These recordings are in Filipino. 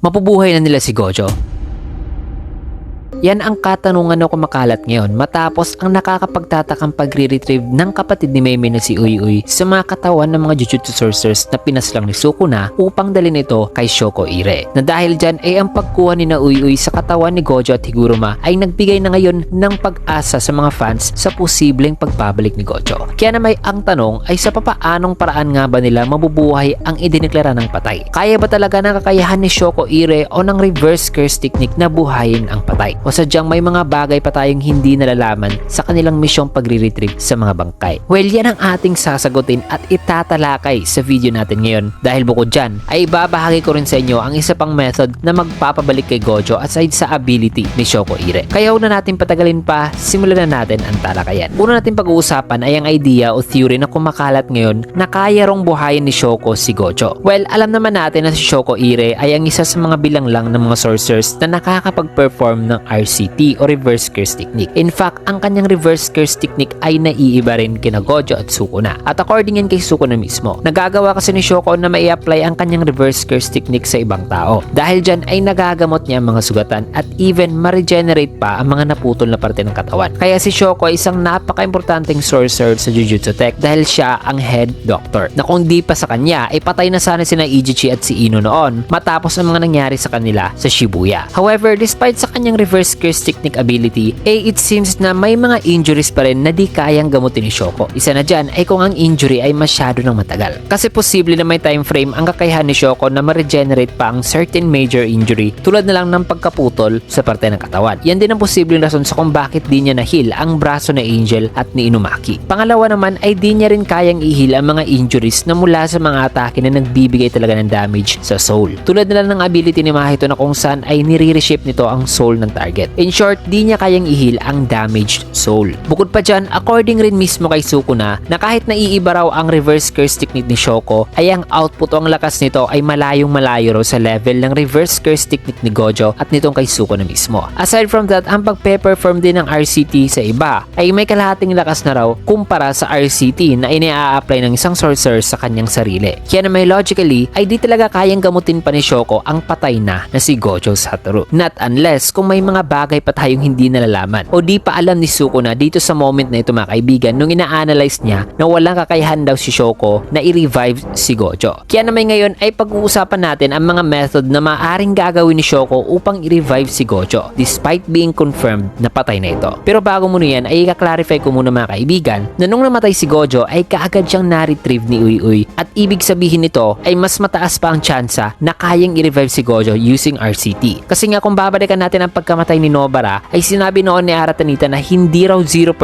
Mapubuhay na nila si Gojo? Yan ang katanungan na kumakalat ngayon matapos ang nakakapagtatakang pagre-retrieve ng kapatid ni Mei na si Uy Uy sa mga katawan ng mga Jujutsu sorcerers na pinaslang ni Sukuna upang dalhin ito kay Shoko Ire. Na dahil dyan ay ang pagkuha ni na Uy Uy sa katawan ni Gojo at Higuruma ay nagbigay na ngayon ng pag-asa sa mga fans sa posibleng pagbabalik ni Gojo. Kaya na may ang tanong ay sa papaanong paraan nga ba nila mabubuhay ang idineklara ng patay? Kaya ba talaga ng kakayahan ni Shoko Ire o ng reverse curse technique na buhayin ang patay? O sadyang may mga bagay pa tayong hindi nalalaman sa kanilang misyong pagre-retrieve sa mga bangkay? Well, yan ang ating sasagutin at itatalakay sa video natin ngayon. Dahil bukod dyan, ay ibabahagi ko rin sa inyo ang isa pang method na magpapabalik kay Gojo aside sa ability ni Shoko Ire. Kaya huwag na natin patagalin pa, simulan na natin ang talakayan. Una natin pag-uusapan ay ang idea o theory na kumakalat ngayon na kaya rong buhayin ni Shoko si Gojo. Well, alam naman natin na si Shoko Ire ay ang isa sa mga bilang lang ng mga sorcerers na nakakapag-perform ng RCT o reverse curse technique. In fact, ang kanyang reverse curse technique ay naiiba rin kina Gojo at Sukuna. At according yan kay Sukuna mismo, nagagawa kasi ni Shoko na mai-apply ang kanyang reverse curse technique sa ibang tao. Dahil dyan ay nagagamot niya ang mga sugatan at even ma-regenerate pa ang mga naputol na parte ng katawan. Kaya si Shoko ay isang napaka-importanting sorcerer sa Jujutsu Tech dahil siya ang head doctor. Na kung di pa sa kanya, ay patay na sana sina Ijichi at si Ino noon matapos ang mga nangyari sa kanila sa Shibuya. However, despite sa kanyang reverse curse technique ability, it seems na may mga injuries pa rin na di kayang gamutin ni Shoko. Isa na dyan ay kung ang injury ay masyado ng matagal. Kasi posible na may time frame ang kakayahan ni Shoko na ma-regenerate pa ang certain major injury tulad na lang ng pagkaputol sa parte ng katawan. Yan din ang posibleng rason sa kung bakit di niya na-heal ang braso ni Angel at ni Inumaki. Pangalawa naman ay di niya rin kayang i-heal ang mga injuries na mula sa mga atake na nagbibigay talaga ng damage sa soul. Tulad na lang ng ability ni Mahito na kung saan ay nire-reshape nito ang soul ng target. In short, di niya kayang i-heal ang damaged soul. Bukod pa dyan, according rin mismo kay Sukuna na kahit naiiba raw ang reverse curse technique ni Shoko ay ang output o ang lakas nito ay malayong malayo raw sa level ng reverse curse technique ni Gojo at nitong kay Sukuna mismo. Aside from that, ang pagpe-perform din ng RCT sa iba ay may kalahating lakas na raw kumpara sa RCT na ina-apply ng isang sorcerer sa kanyang sarili. Kaya na may logically ay di talaga kayang gamutin pa ni Shoko ang patay na si Gojo Satoru. Not unless kung may mga bagay pa tayong hindi nalalaman o di pa alam ni Sukuna dito sa moment na ito mga kaibigan nung ina-analyze niya na walang kakayahan daw si Shoko na i-revive si Gojo. Kaya naman ngayon ay pag-uusapan natin ang mga method na maaaring gagawin ni Shoko upang i-revive si Gojo despite being confirmed na patay na ito. Pero bago muna yan ay i-clarify ko muna mga kaibigan na nung namatay si Gojo ay kaagad siyang na-retrieve ni Uy Uy at ibig sabihin nito ay mas mataas pa ang tsansa na kayang i-revive si Gojo using RCT. Kasi nga kung babalikan natin ang pagkamatay ni Nobara ay sinabi noon ni Aratanita na hindi raw 0%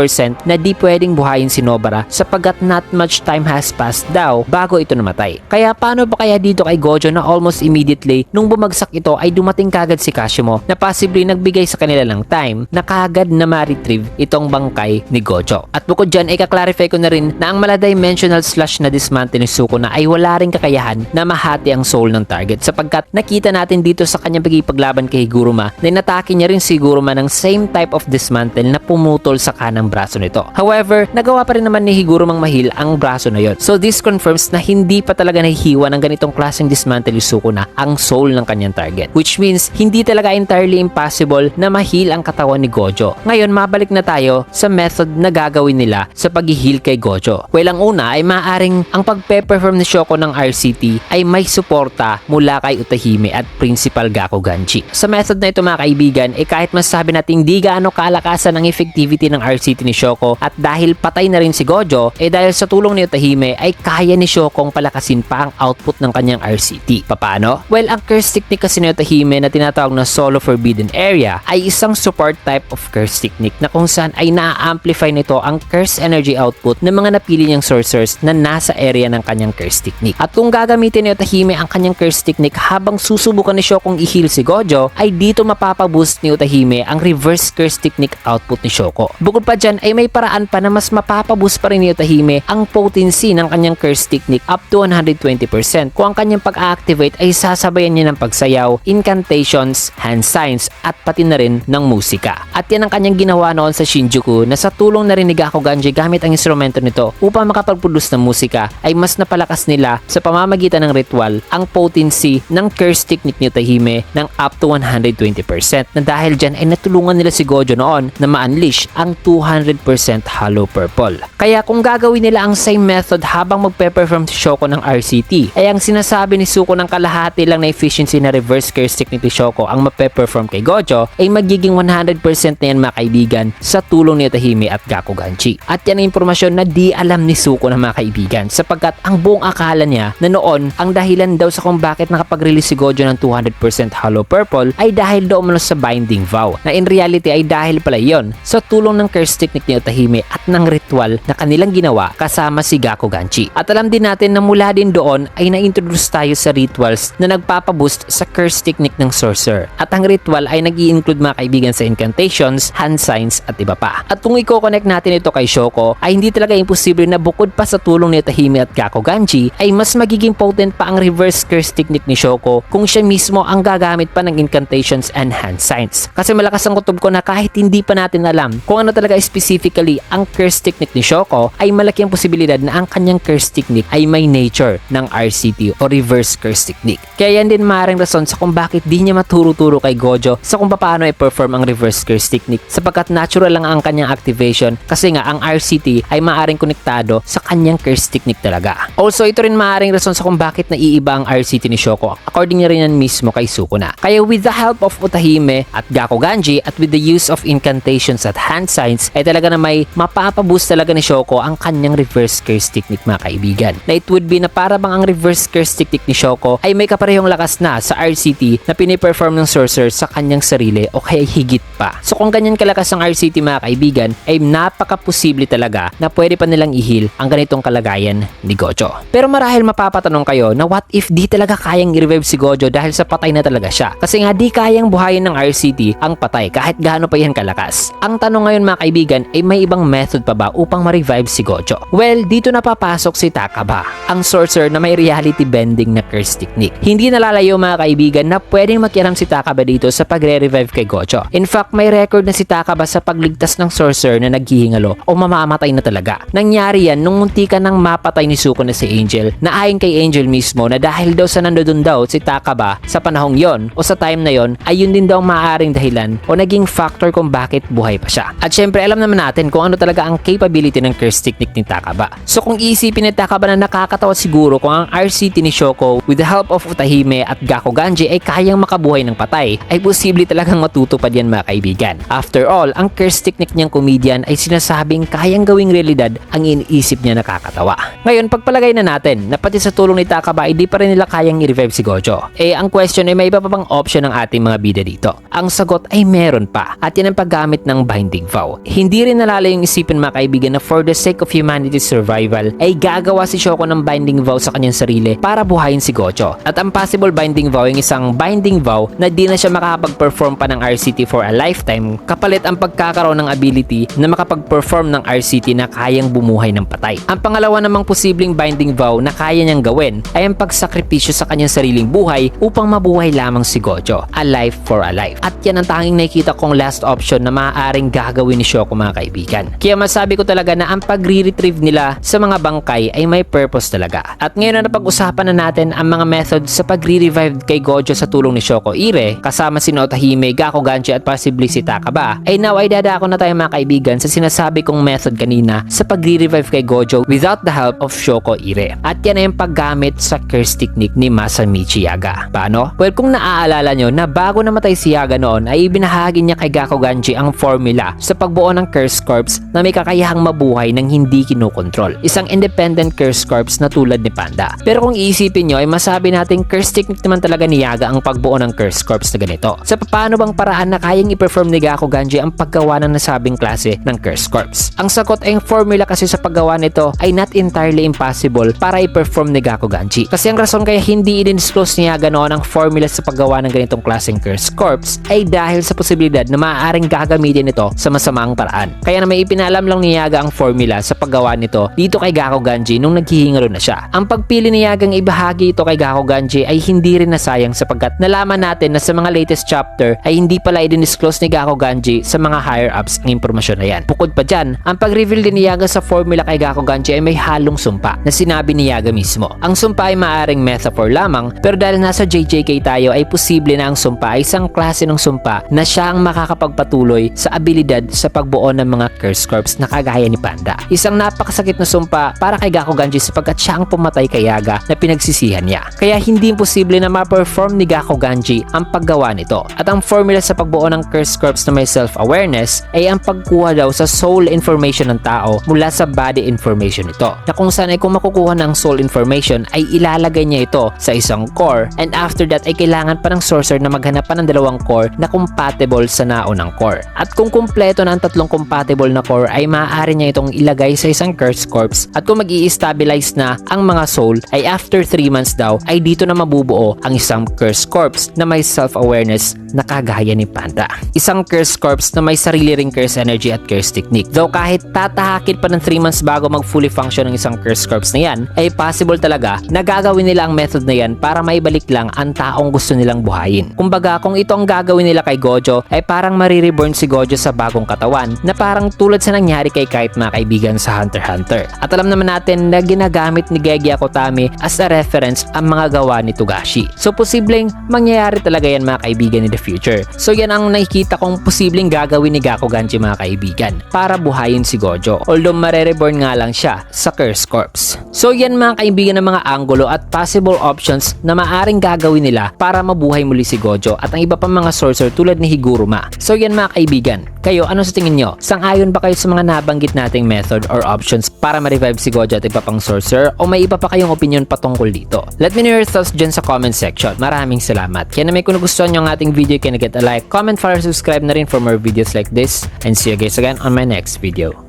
na di pwedeng buhayin si Nobara sapagkat not much time has passed daw bago ito namatay. Kaya paano ba kaya dito kay Gojo na almost immediately nung bumagsak ito ay dumating kagad si Kashimo na possibly nagbigay sa kanila ng time na kagad na ma-retrieve itong bangkay ni Gojo. At bukod dyan ay kaklarify ko na rin na ang maladimensional slash na dismantle ni Sukuna ay wala ring kakayahan na mahati ang soul ng target sapagkat nakita natin dito sa kanyang pagkipaglaban kay Higuruma na inatake niya rin si Higuruma ng same type of dismantle na pumutol sa kanang braso nito. However, nagawa pa rin naman ni Higurumang mahil ang braso na yon. So this confirms na hindi pa talaga nahihiwa ng ganitong klaseng dismantle ni Sukuna ang soul ng kanyang target. Which means, hindi talaga entirely impossible na mahil ang katawan ni Gojo. Ngayon, mabalik na tayo sa method na gagawin nila sa pag-heal kay Gojo. Well, ang una ay maaaring ang pagpe-perform ni Shoko ng RCT ay may suporta mula kay Utahime at Principal Gakuganji. Sa method na ito mga kaibigan, kahit masasabi natin di gaano kalakasan ang effectivity ng RCT ni Shoko at dahil patay na rin si Gojo, dahil sa tulong ni Utahime ay kaya ni Shokong palakasin pa ang output ng kanyang RCT. Paano? Well, ang curse technique kasi ni Utahime na tinatawag na Solo Forbidden Area ay isang support type of curse technique na kung saan ay na-amplify nito ang curse energy output ng mga napili niyang sorcerers na nasa area ng kanyang curse technique. At kung gagamitin ni Utahime ang kanyang curse technique habang susubukan ni Shokong i-heal si Gojo, ay dito mapapaboost ni Utahime ang reverse curse technique output ni Shoko. Bukod pa dyan ay may paraan pa na mas mapapaboost pa rin ni Utahime ang potency ng kanyang curse technique up to 120% kung ang kanyang pag-activate ay sasabayan niya ng pagsayaw, incantations, hand signs at pati na rin ng musika. At yan ang kanyang ginawa noon sa Shinjuku na sa tulong na rin ni Gakuganji gamit ang instrumento nito upang makapag-produce ng musika ay mas napalakas nila sa pamamagitan ng ritual ang potency ng curse technique ni Utahime ng up to 120% na dahil dyan ay natulungan nila si Gojo noon na ma-unleash ang 200% hollow purple. Kaya kung gagawin nila ang same method habang magpe-perform si Shoko ng RCT ay ang sinasabi ni Suko ng kalahati lang na efficiency na reverse curse technique ni Shoko ang mape-perform kay Gojo ay magiging 100% na yan mga kaibigan sa tulong ni Utahime at Gakuganji. At yan ang impormasyon na di alam ni Suko na mga kaibigan sapagkat ang buong akala niya na noon ang dahilan daw sa kung bakit nakapag-release si Gojo ng 200% hollow purple ay dahil daw umano sa binding vow na in reality ay dahil pala yon sa tulong ng curse technique ni Utahime at ng ritual na kanilang ginawa kasama si Gakuganji. At alam din natin na mula din doon ay na-introduce tayo sa rituals na nagpapaboost sa curse technique ng sorcerer. At ang ritual ay nag-i-include mga kaibigan sa incantations, hand signs at iba pa. At kung i-connect natin ito kay Shoko ay hindi talaga imposible na bukod pa sa tulong ni Utahime at Gakuganji ay mas magiging potent pa ang reverse curse technique ni Shoko kung siya mismo ang gagamit pa ng incantations and hand signs. Kasi malakas ang kutob ko na kahit hindi pa natin alam kung ano talaga specifically ang curse technique ni Shoko ay malaki ang posibilidad na ang kanyang curse technique ay may nature ng RCT o reverse curse technique. Kaya yan din maaaring rason sa kung bakit di niya maturo-turo kay Gojo sa kung paano i-perform ang reverse curse technique sapagkat natural lang ang kanyang activation kasi nga ang RCT ay maaaring konektado sa kanyang curse technique talaga. Also ito rin maaaring rason sa kung bakit naiiba ang RCT ni Shoko according niya rin yan mismo kay Sukuna. Kaya with the help of Utahime at Gakuganji at with the use of incantations at hand signs ay talaga na may mapapaboost talaga ni Shoko ang kanyang reverse curse technique mga kaibigan. Na it would be na para bang ang reverse curse technique ni Shoko ay may kaparehong lakas na sa RCT na piniperform ng sorcerer sa kanyang sarili o kaya higit pa. So kung ganyan kalakas ang RCT mga kaibigan ay napaka-posible talaga na pwede pa nilang i-heal ang ganitong kalagayan ni Gojo. Pero marahil mapapatanong kayo na what if di talaga kayang i-revive si Gojo dahil sa patay na talaga siya? Kasi nga di kayang buhayin ng RCT ang patay kahit gaano pa yan kalakas. Ang tanong ngayon mga kaibigan ay may ibang method pa ba upang ma-revive si Gojo? Well, dito na papasok si Takaba, ang sorcerer na may reality bending na curse technique. Hindi nalalayo mga kaibigan na pwedeng makialam si Takaba dito sa pagre-revive kay Gojo. In fact, may record na si Takaba sa pagligtas ng sorcerer na naghihingalo o mamamatay na talaga. Nangyari yan nung muntikan nang mapatay ni Sukuna si Angel na ayon kay Angel mismo na dahil daw sa nandoon daw si Takaba sa panahong yon o sa time na yon ay yun din daw maaaring dahilan o naging factor kung bakit buhay pa siya. At syempre alam naman natin kung ano talaga ang capability ng curse technique ni Takaba. So kung iisipin ni Takaba na nakakatawa siguro kung ang RCT ni Shoko with the help of Utahime at Gakuganji ay kayang makabuhay ng patay ay posible talagang matutupad yan mga kaibigan. After all, ang curse technique niyang comedian ay sinasabing kayang gawing realidad ang iniisip niya nakakatawa. Ngayon pagpalagay na natin na pati sa tulong ni Takaba ay di pa rin nila kayang i-revive si Gojo. Ang question ay may iba pa bang option ng ating mga bida dito? Ang sagot ay meron pa at yan ang paggamit ng binding vow. Hindi rin nalalayong isipin mga kaibigan na for the sake of humanity's survival ay gagawa si Shoko ng binding vow sa kanyang sarili para buhayin si Gojo. At ang possible binding vow ay isang binding vow na di na siya makakapag-perform pa ng RCT for a lifetime kapalit ang pagkakaroon ng ability na makapag-perform ng RCT na kayang bumuhay ng patay. Ang pangalawa namang posibleng binding vow na kaya niyang gawin ay ang pagsakripisyo sa kanyang sariling buhay upang mabuhay lamang si Gojo. A life for a life. At yan ang tanging nakikita kong last option na maaaring gagawin ni Shoko mga kaibigan. Kaya masabi ko talaga na ang pagre-retrieve nila sa mga bangkay ay may purpose talaga. At ngayon na napag-usapan na natin ang mga methods sa pagre-revive kay Gojo sa tulong ni Shoko Ire kasama si Utahime, Gakuganji at possibly si Takaba ay now ay dadako na tayo mga kaibigan sa sinasabi kong method kanina sa pagre-revive kay Gojo without the help of Shoko Ire. At yan ay yung paggamit sa curse technique ni Masamichi Yaga. Paano? Well, kung naaalala nyo na bago namatay si Yaga noon ay ibinahagi niya kay Gakuganji ang formula sa pagbuo ng curse corpse na may kakayahang mabuhay ng hindi kinukontrol. Isang independent curse corpse na tulad ni Panda. Pero kung iisipin nyo ay masabi natin curse technique naman talaga ni Yaga ang pagbuo ng curse corpse na ganito. Sa paano bang paraan na kayang i-perform ni Gakuganji ang paggawa ng nasabing klase ng curse corpse? Ang sagot ay ang formula kasi sa paggawa nito ay not entirely impossible para i-perform ni Gakuganji. Kasi ang rason kaya hindi i-disclose ni Yaga noon ang formula sa paggawa ng ganitong klaseng curse corpse ay ay dahil sa posibilidad na maaaring gagamitin ito sa masamang paraan. Kaya na may ipinalam lang ni Yaga ang formula sa paggawa nito dito kay Gakuganji nung naghihingalo na siya. Ang pagpili ni Yagang ibahagi ito kay Gakuganji ay hindi rin nasayang sapagkat nalaman natin na sa mga latest chapter ay hindi pala i-disclose ni Gakuganji sa mga higher ups ang impormasyon na yan. Bukod pa dyan, ang pag-reveal din ni Yaga sa formula kay Gakuganji ay may halong sumpa na sinabi ni Yaga mismo. Ang sumpa ay maaaring metaphor lamang pero dahil nasa JJK tayo ay posible na ang sumpa ay isang klase ng sumpa na siya ang makakapagpatuloy sa abilidad sa pagbuo ng mga curse corps na kagaya ni Panda. Isang napakasakit na sumpa para kay Gakuganji sapagkat siya ang pumatay kay Yaga na pinagsisihan niya. Kaya hindi imposible na ma-perform ni Gakuganji ang paggawa nito. At ang formula sa pagbuo ng curse corps na may self-awareness ay ang pagkuha daw sa soul information ng tao mula sa body information nito. Na kung saan ay kung makukuha ng soul information ay ilalagay niya ito sa isang core and after that ay kailangan pa ng sorcerer na maghanap pa ng dalawang core na compatible sa naunang core. At kung kumpleto na ang tatlong compatible na core ay maaari niya itong ilagay sa isang curse corps at kung mag-i-stabilize na ang mga soul ay after 3 months daw ay dito na mabubuo ang isang curse corps na may self-awareness na kagaya ni Panda. Isang curse corps na may sarili ring curse energy at curse technique. Though kahit tatahakin pa ng 3 months bago mag-fully function ng isang curse corps na yan, ay possible talaga na gagawin nila ang method na yan para maibalik lang ang taong gusto nilang buhayin. Kumbaga, kung ito ang gagawin nila kay Gojo, ay parang marireborn si Gojo sa bagong katawan na parang tulad sa nangyari kay Kite mga kaibigan sa Hunter x Hunter. At alam naman natin na ginagamit ni Gege Akutami as a reference ang mga gawa ni Togashi. So posibleng mangyayari talaga yan mga kaibigan in the future. So yan ang nakikita kong posibleng gagawin ni Gakuganji mga kaibigan para buhayin si Gojo. Although marereborn nga lang siya sa Curse Corps. So yan mga kaibigan ng mga anggulo at possible options na maaring gagawin nila para mabuhay muli si Gojo at ang iba pang mga sorcerer tulad ni Higuruma. So yan mga kaibigan, kayo ano sa tingin nyo? Sang-ayon ba kayo sa mga nabanggit nating method or options para ma-revive si Gojo at iba pang sorcerer o may iba pa kayong opinion patungkol dito? Let me know your thoughts dyan sa comment section. Maraming salamat. Kaya naman kung nagustuhan nyo ang ating video, can get a like, comment, follow, subscribe na rin for more videos like this and see you guys again on my next video.